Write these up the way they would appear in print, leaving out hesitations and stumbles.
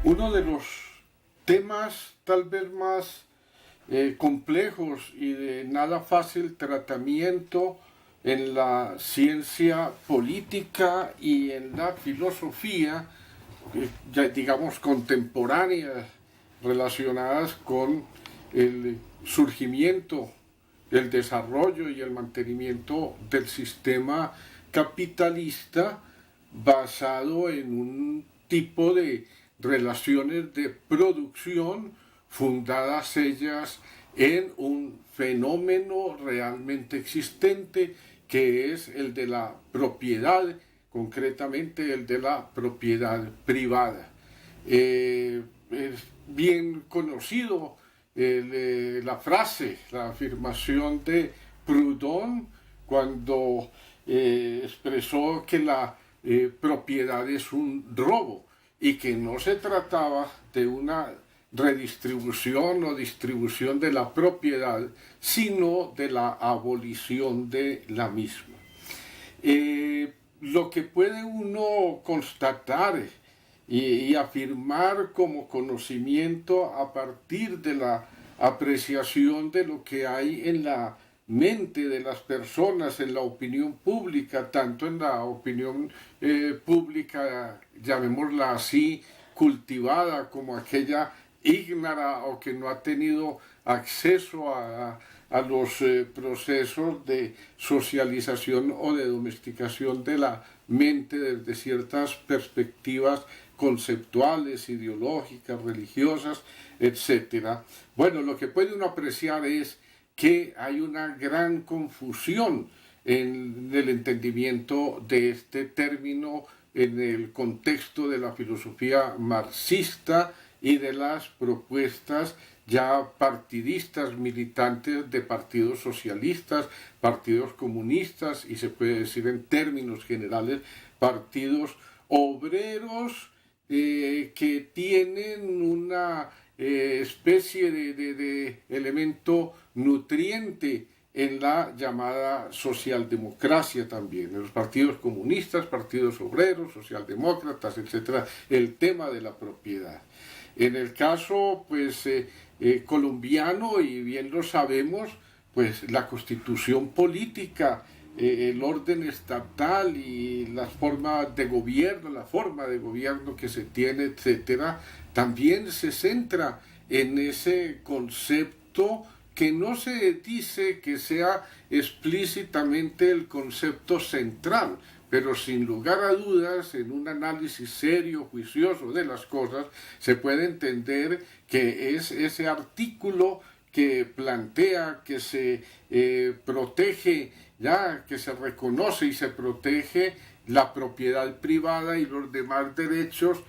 Uno de los temas tal vez más complejos y de nada fácil tratamiento en la ciencia política y en la filosofía, ya digamos contemporáneas, relacionadas con el surgimiento, el desarrollo y el mantenimiento del sistema capitalista basado en un tipo de relaciones de producción fundadas ellas en un fenómeno realmente existente que es el de la propiedad, concretamente el de la propiedad privada. Es bien conocido la frase, la afirmación de Proudhon cuando expresó que la propiedad es un robo y que no se trataba de una redistribución o distribución de la propiedad, sino de la abolición de la misma. Lo que puede uno constatar y afirmar como conocimiento a partir de la apreciación de lo que hay en la mente de las personas, en la opinión pública, tanto en la opinión pública, llamémosla así, cultivada, como aquella ígnara o que no ha tenido acceso a los procesos de socialización o de domesticación de la mente desde ciertas perspectivas conceptuales, ideológicas, religiosas, etcétera. Bueno, lo que puede uno apreciar es que hay una gran confusión en el entendimiento de este término en el contexto de la filosofía marxista y de las propuestas ya partidistas, militantes de partidos socialistas, partidos comunistas y se puede decir en términos generales partidos obreros que tienen una especie de elemento nutriente en la llamada socialdemocracia también, en los partidos comunistas, partidos obreros, socialdemócratas, etcétera, el tema de la propiedad. En el caso, pues, colombiano, y bien lo sabemos, pues la constitución política, el orden estatal y las formas de gobierno, la forma de gobierno que se tiene, etcétera, también se centra en ese concepto que no se dice que sea explícitamente el concepto central, pero sin lugar a dudas, en un análisis serio, juicioso de las cosas, se puede entender que es ese artículo que plantea que se protege, ya que se reconoce y se protege la propiedad privada y los demás derechos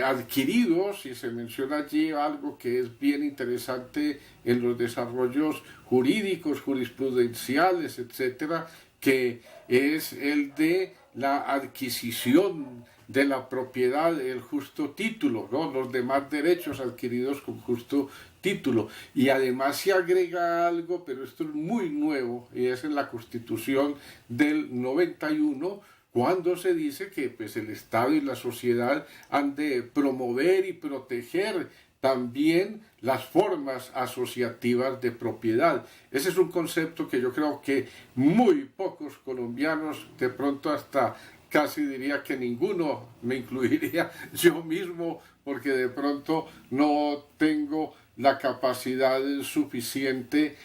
adquiridos, y se menciona allí algo que es bien interesante en los desarrollos jurídicos, jurisprudenciales, etcétera, que es el de la adquisición de la propiedad, el justo título, ¿no? Los demás derechos adquiridos con justo título. Y además se agrega algo, pero esto es muy nuevo, y es en la Constitución del 91, cuando se dice que pues, el Estado y la sociedad han de promover y proteger también las formas asociativas de propiedad. Ese es un concepto que yo creo que muy pocos colombianos, de pronto hasta casi diría que ninguno, me incluiría yo mismo, porque de pronto no tengo la capacidad suficiente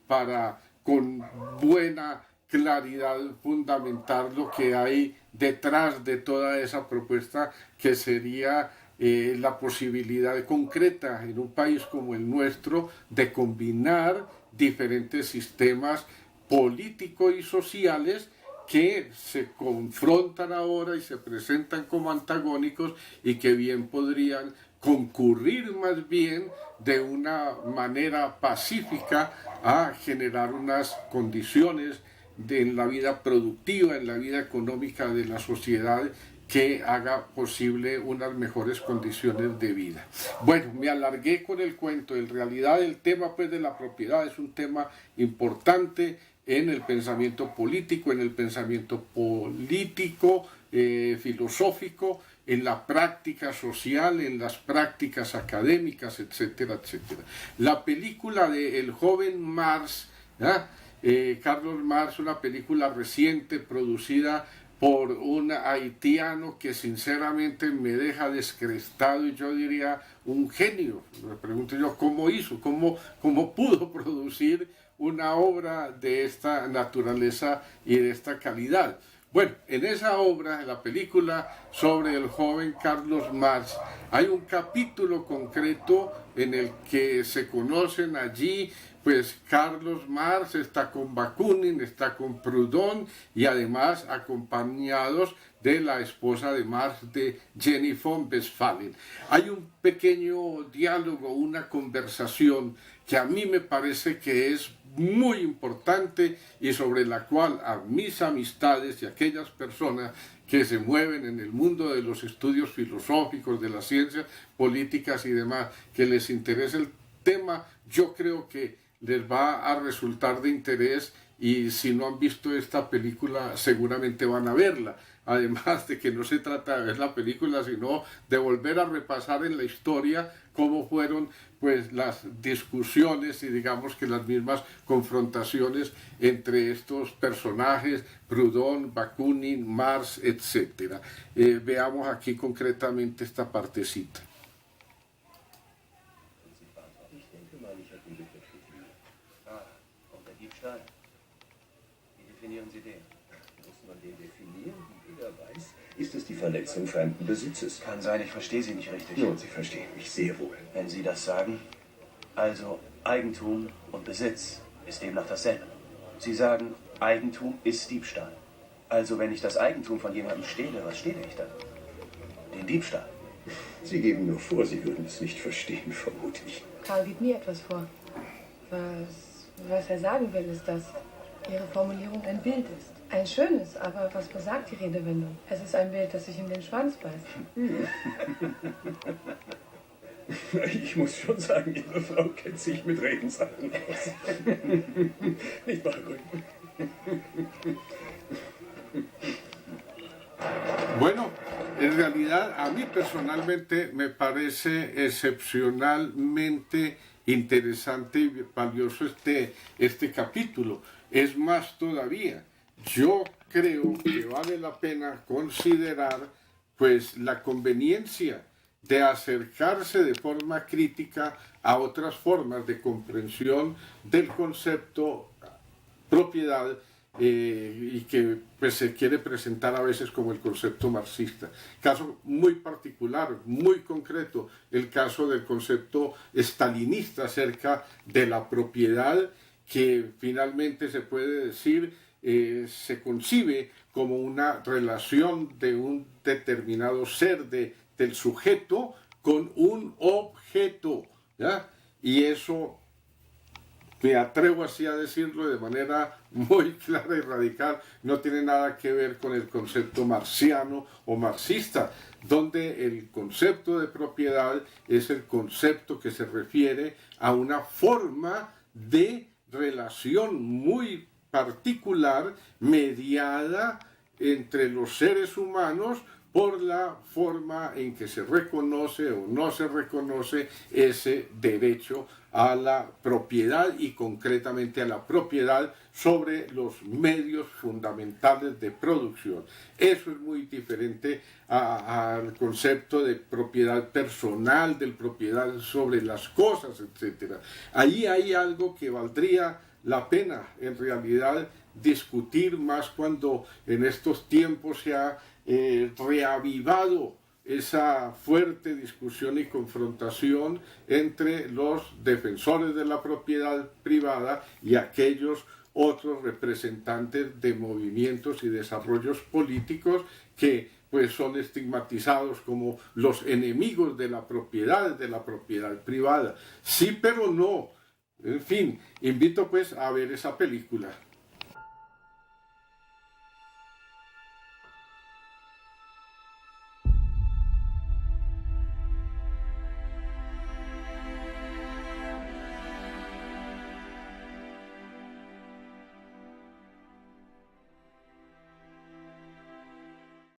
para con buena claridad fundamentar lo que hay detrás de toda esa propuesta, que sería la posibilidad concreta en un país como el nuestro de combinar diferentes sistemas políticos y sociales que se confrontan ahora y se presentan como antagónicos y que bien podrían concurrir más bien de una manera pacífica a generar unas condiciones en la vida productiva, en la vida económica de la sociedad que haga posible unas mejores condiciones de vida. Bueno, me alargué con el cuento. En realidad el tema pues de la propiedad es un tema importante en el pensamiento político, filosófico, en la práctica social, en las prácticas académicas, etcétera, etcétera. La película de El joven Marx, Carlos Marx, una película reciente producida por un haitiano que sinceramente me deja descrestado y yo diría un genio. Me pregunto yo cómo hizo, cómo pudo producir una obra de esta naturaleza y de esta calidad. Bueno, en esa obra, en la película sobre el joven Carlos Marx, hay un capítulo concreto en el que se conocen allí, pues Carlos Marx está con Bakunin, está con Proudhon y además acompañados de la esposa de Marx, de Jenny von Westphalen. Hay un pequeño diálogo, una conversación que a mí me parece que es muy importante y sobre la cual a mis amistades y aquellas personas que se mueven en el mundo de los estudios filosóficos, de las ciencias políticas y demás, que les interese el tema, yo creo que les va a resultar de interés y si no han visto esta película seguramente van a verla. Además de que no se trata de ver la película, sino de volver a repasar en la historia cómo fueron pues las discusiones y digamos que las mismas confrontaciones entre estos personajes, Proudhon, Bakunin, Marx, etc. Veamos aquí concretamente esta partecita. Ist es die Verletzung fremden Besitzes? Kann sein, ich verstehe Sie nicht richtig. Nun, Sie verstehen mich sehr wohl. Wenn Sie das sagen, also Eigentum und Besitz ist demnach dasselbe. Sie sagen, Eigentum ist Diebstahl. Also wenn ich das Eigentum von jemandem stehle, was stehle ich dann? Den Diebstahl. Sie geben nur vor, Sie würden es nicht verstehen, vermute ich. Karl gibt mir etwas vor. Was er sagen will, ist, dass Ihre Formulierung ein Bild ist. Ein schönes, aber was besagt die Redewendung? Es ist ein Bild, das sich in den Schwanz beißt. Ich muss schon sagen, Ihre Frau kennt sich mit Redensarten aus. Nicht wahr, Rücken? Bueno, en realidad a mí personalmente me parece excepcionalmente interesante y valioso este capítulo. Es más todavía, yo creo que vale la pena considerar pues la conveniencia de acercarse de forma crítica a otras formas de comprensión del concepto propiedad y que pues, se quiere presentar a veces como el concepto marxista. Caso muy particular, muy concreto, el caso del concepto stalinista acerca de la propiedad que finalmente se puede decir se concibe como una relación de un determinado ser del sujeto con un objeto, ¿ya? Y eso me atrevo así a decirlo de manera muy clara y radical, no tiene nada que ver con el concepto marxiano o marxista, donde el concepto de propiedad es el concepto que se refiere a una forma de relación muy particular mediada entre los seres humanos por la forma en que se reconoce o no se reconoce ese derecho a la propiedad y concretamente a la propiedad sobre los medios fundamentales de producción. Eso es muy diferente al concepto de propiedad personal, de propiedad sobre las cosas, etc. Ahí hay algo que valdría la pena en realidad discutir más cuando en estos tiempos se ha reavivado esa fuerte discusión y confrontación entre los defensores de la propiedad privada y aquellos otros representantes de movimientos y desarrollos políticos que pues son estigmatizados como los enemigos de la propiedad privada. Sí, pero no. En fin, invito pues a ver esa película.